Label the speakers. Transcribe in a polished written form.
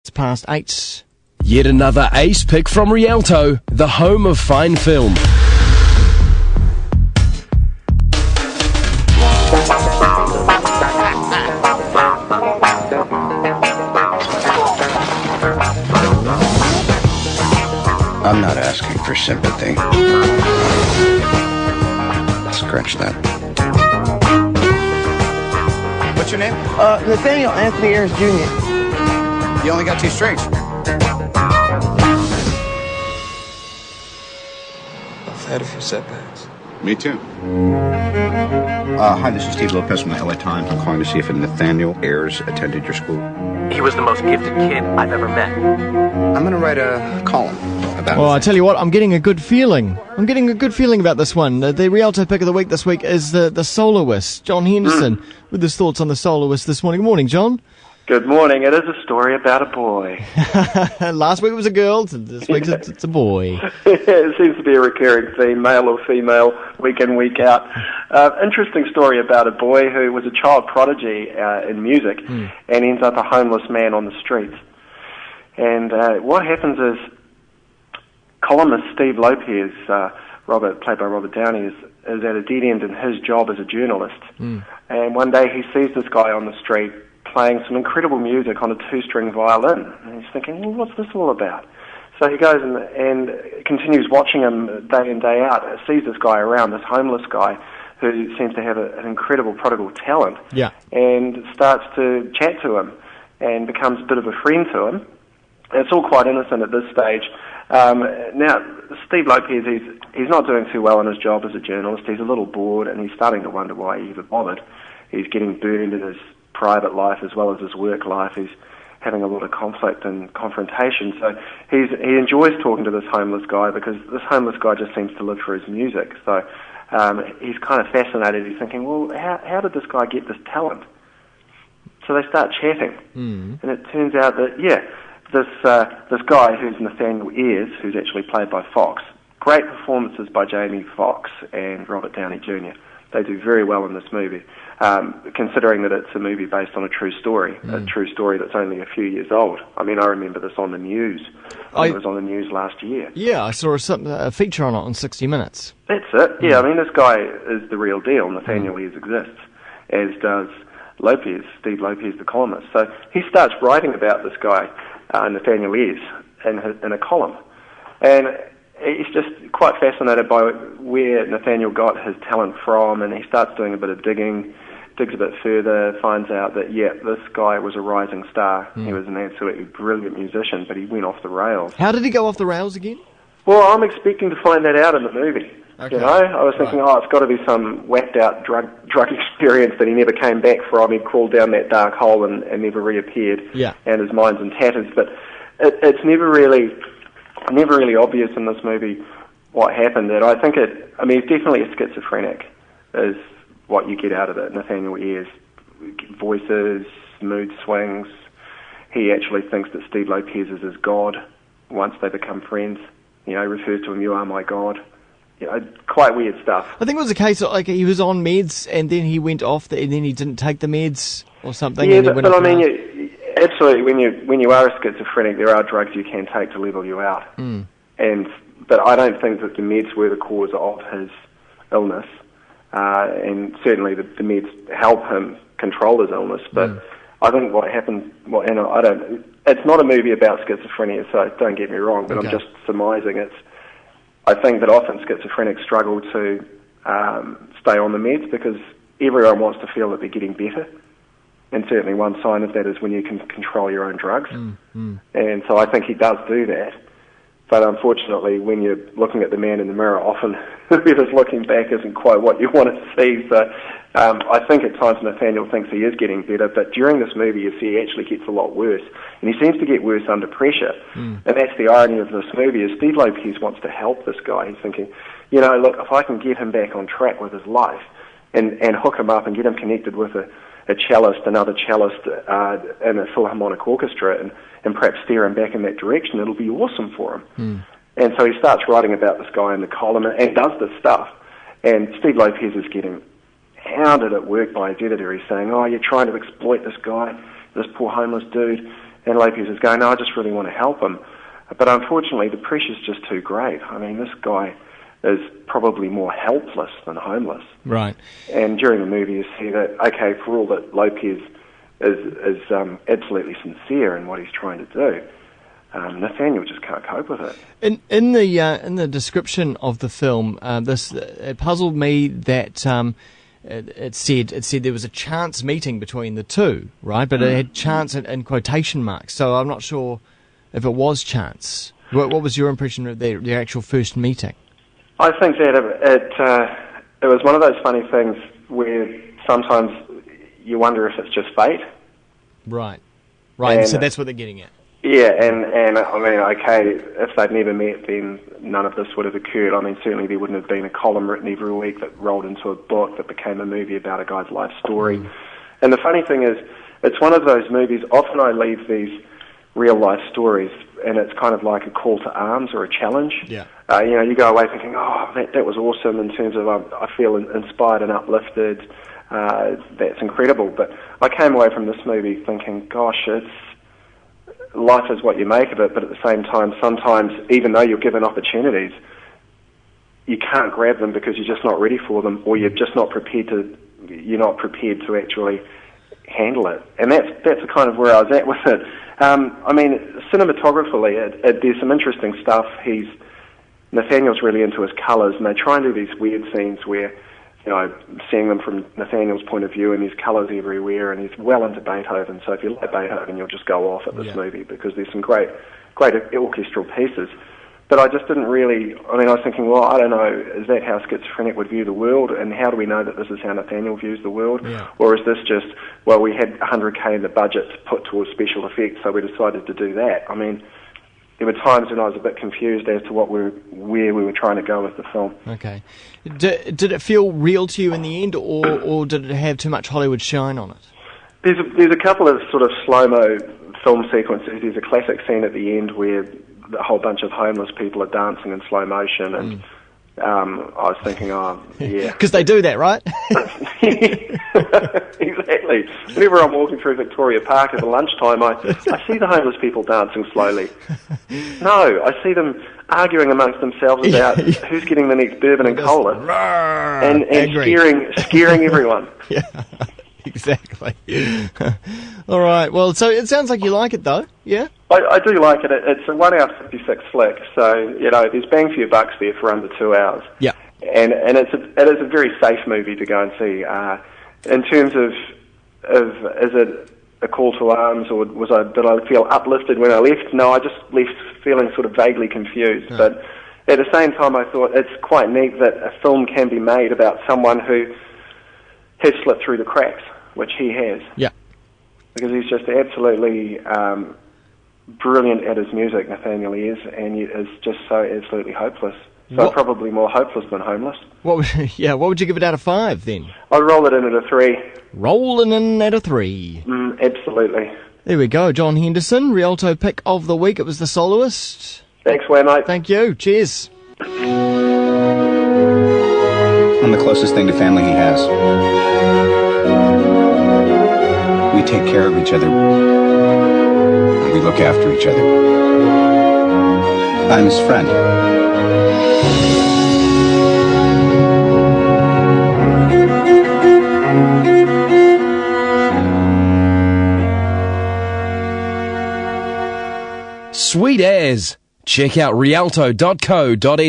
Speaker 1: It's past 8.
Speaker 2: Yet another ace pick from Rialto, the home of fine film.
Speaker 3: I'm not asking for sympathy. Scratch that. What's your name?
Speaker 4: Nathaniel Anthony Ayers Jr.
Speaker 3: You only got 2 strings.
Speaker 5: I've had a few setbacks.
Speaker 3: Me too. Hi, this is Steve Lopez from the LA Times. I'm calling to see if Nathaniel Ayers attended your school.
Speaker 6: He was the most gifted kid I've ever met.
Speaker 3: I'm going to write a column about
Speaker 1: Well, I tell you what, I'm getting a good feeling. I'm getting a good feeling about this one. The Rialto pick of the week this week is the Soloist, John Henderson, with his thoughts on the Soloist this morning. Good morning, John.
Speaker 7: Good morning. It is a story about a boy.
Speaker 1: Last week it was a girl, this week it's a boy.
Speaker 7: It seems to be a recurring theme, male or female, week in, week out. Interesting story about a boy who was a child prodigy in music and ends up a homeless man on the streets. And what happens is columnist Steve Lopez, played by Robert Downey, is at a dead end in his job as a journalist. And one day he sees this guy on the street playing some incredible music on a 2-string violin. And he's thinking, well, what's this all about? So he goes and continues watching him day in, day out, sees this guy around, this homeless guy, who seems to have an incredible prodigal talent, and starts to chat to him and becomes a bit of a friend to him. It's all quite innocent at this stage. Now, Steve Lopez, he's not doing too well in his job as a journalist. He's a little bored, and he's starting to wonder why he even bothered. He's getting burned in his private life as well as his work life. He's having a lot of conflict and confrontation. So he enjoys talking to this homeless guy because this homeless guy just seems to live for his music. So he's kind of fascinated. He's thinking, well, how did this guy get this talent? So they start chatting, and it turns out that this guy who's Nathaniel Ayers, who's actually played by Fox, great performances by Jamie Foxx and Robert Downey Jr. They do very well in this movie, considering that it's a movie based on a true story that's only a few years old. I mean, I remember this on the news. It was on the news last year.
Speaker 1: Yeah, I saw a feature on it on 60 Minutes.
Speaker 7: That's it. Yeah, I mean, this guy is the real deal. Nathaniel Ayers exists, as does Steve Lopez, the columnist. So he starts writing about this guy, Nathaniel Ayers, in a column. And he's just quite fascinated by where Nathaniel got his talent from, and he starts doing a bit of digs a bit further, finds out that, this guy was a rising star. He was an absolutely brilliant musician, but he went off the rails.
Speaker 1: How did he go off the rails again?
Speaker 7: Well, I'm expecting to find that out in the movie.
Speaker 1: Okay.
Speaker 7: You know, I was thinking, it's got to be some whacked-out drug experience that he never came back from. He crawled down that dark hole and never reappeared, and his mind's in tatters. But it's never really obvious in this movie what happened. And I think he's definitely a schizophrenic, is what you get out of it. Nathaniel Ayers, voices, mood swings. He actually thinks that Steve Lopez is his god once they become friends. You know, he refers to him, "You are my god." You know, quite weird stuff.
Speaker 1: I think it was a case of, he was on meds and then he went off and then he didn't take the meds or something.
Speaker 7: Yeah, but I mean, absolutely, when you are a schizophrenic, there are drugs you can take to level you out. But I don't think that the meds were the cause of his illness, and certainly the meds help him control his illness. But I think what happened, it's not a movie about schizophrenia, so don't get me wrong. But I'm just surmising I think that often schizophrenics struggle to stay on the meds because everyone wants to feel that they're getting better. And certainly one sign of that is when you can control your own drugs. And so I think he does do that. But unfortunately, when you're looking at the man in the mirror, often whoever's looking back isn't quite what you want to see. So I think at times Nathaniel thinks he is getting better, but during this movie you see he actually gets a lot worse. And he seems to get worse under pressure. And that's the irony of this movie, is Steve Lopez wants to help this guy. He's thinking, look, if I can get him back on track with his life and hook him up and get him connected with a cellist, another cellist in a philharmonic orchestra, and perhaps steer him back in that direction, it'll be awesome for him. And so he starts writing about this guy in the column and does this stuff. And Steve Lopez is getting hounded at work by his editor. He's saying, you're trying to exploit this guy, this poor homeless dude. And Lopez is going, no, I just really want to help him. But unfortunately, the pressure's just too great. I mean, this guy is probably more helpless than homeless.
Speaker 1: Right.
Speaker 7: And during the movie, you see that, okay, for all that Lopez is absolutely sincere in what he's trying to do, Nathaniel just can't cope with it.
Speaker 1: In the description of the film, it puzzled me that it said there was a chance meeting between the two, right? But it had chance in quotation marks, so I'm not sure if it was chance. What was your impression of their actual first meeting? I
Speaker 7: think that it was one of those funny things where sometimes you wonder if it's just fate.
Speaker 1: Right. And so that's what they're getting at.
Speaker 7: Yeah, and I mean, okay, if they'd never met, then none of this would have occurred. I mean, certainly there wouldn't have been a column written every week that rolled into a book that became a movie about a guy's life story. And the funny thing is, it's one of those movies, often I leave these real-life stories, and it's kind of like a call to arms or a challenge.
Speaker 1: Yeah.
Speaker 7: You go away thinking, oh, that was awesome in terms of I feel inspired and uplifted. That's incredible. But I came away from this movie thinking, gosh, life is what you make of it, but at the same time, sometimes, even though you're given opportunities, you can't grab them because you're just not ready for them, or you're not prepared to actually handle it. And that's the kind of where I was at with it. I mean, cinematographically, there's some interesting stuff. Nathaniel's really into his colours, and they try and do these weird scenes where, seeing them from Nathaniel's point of view, and there's colours everywhere, and he's well into Beethoven. So if you like Beethoven, you'll just go off at this movie, because there's some great orchestral pieces. But I just didn't really, I was thinking, well, I don't know, is that how schizophrenic would view the world? And how do we know that this is how Nathaniel views the world? Yeah. Or is this just, well, we had $100K in the budget to put towards special effects, so we decided to do that? I mean, there were times when I was a bit confused as to where we were trying to go with the film.
Speaker 1: Okay. Did it feel real to you in the end, or did it have too much Hollywood shine on it?
Speaker 7: There's a couple of sort of slow-mo film sequences. There's a classic scene at the end where a whole bunch of homeless people are dancing in slow motion, and I was thinking, oh, yeah.
Speaker 1: Because they do that, right?
Speaker 7: Exactly. Whenever I'm walking through Victoria Park at lunchtime, I see the homeless people dancing slowly. No, I see them arguing amongst themselves about who's getting the next bourbon and cola, and scaring everyone.
Speaker 1: Yeah. Exactly. All right. Well, so it sounds like you like it, though. Yeah.
Speaker 7: I do like it. It's a 1 hour 56 flick, so there's bang for your bucks there for under 2 hours.
Speaker 1: Yeah.
Speaker 7: And it is a very safe movie to go and see. In terms of is it a call to arms, or did I feel uplifted when I left? No, I just left feeling sort of vaguely confused. Oh. But at the same time, I thought it's quite neat that a film can be made about someone who has slipped through the cracks, which he has.
Speaker 1: Yeah.
Speaker 7: Because he's just absolutely brilliant at his music, Nathaniel is, and he is just so absolutely hopeless. So probably more hopeless than homeless.
Speaker 1: What would you give it out of 5 then?
Speaker 7: I'd roll it in at a 3.
Speaker 1: Rolling in at a 3.
Speaker 7: Absolutely.
Speaker 1: There we go. John Henderson, Rialto pick of the week. It was The Soloist.
Speaker 7: Thanks, Wammo.
Speaker 1: Thank you. Cheers.
Speaker 3: I'm the closest thing to family he has. We take care of each other. And we look after each other. I'm his friend.
Speaker 2: Sweet as. Check out rialto.co.nz.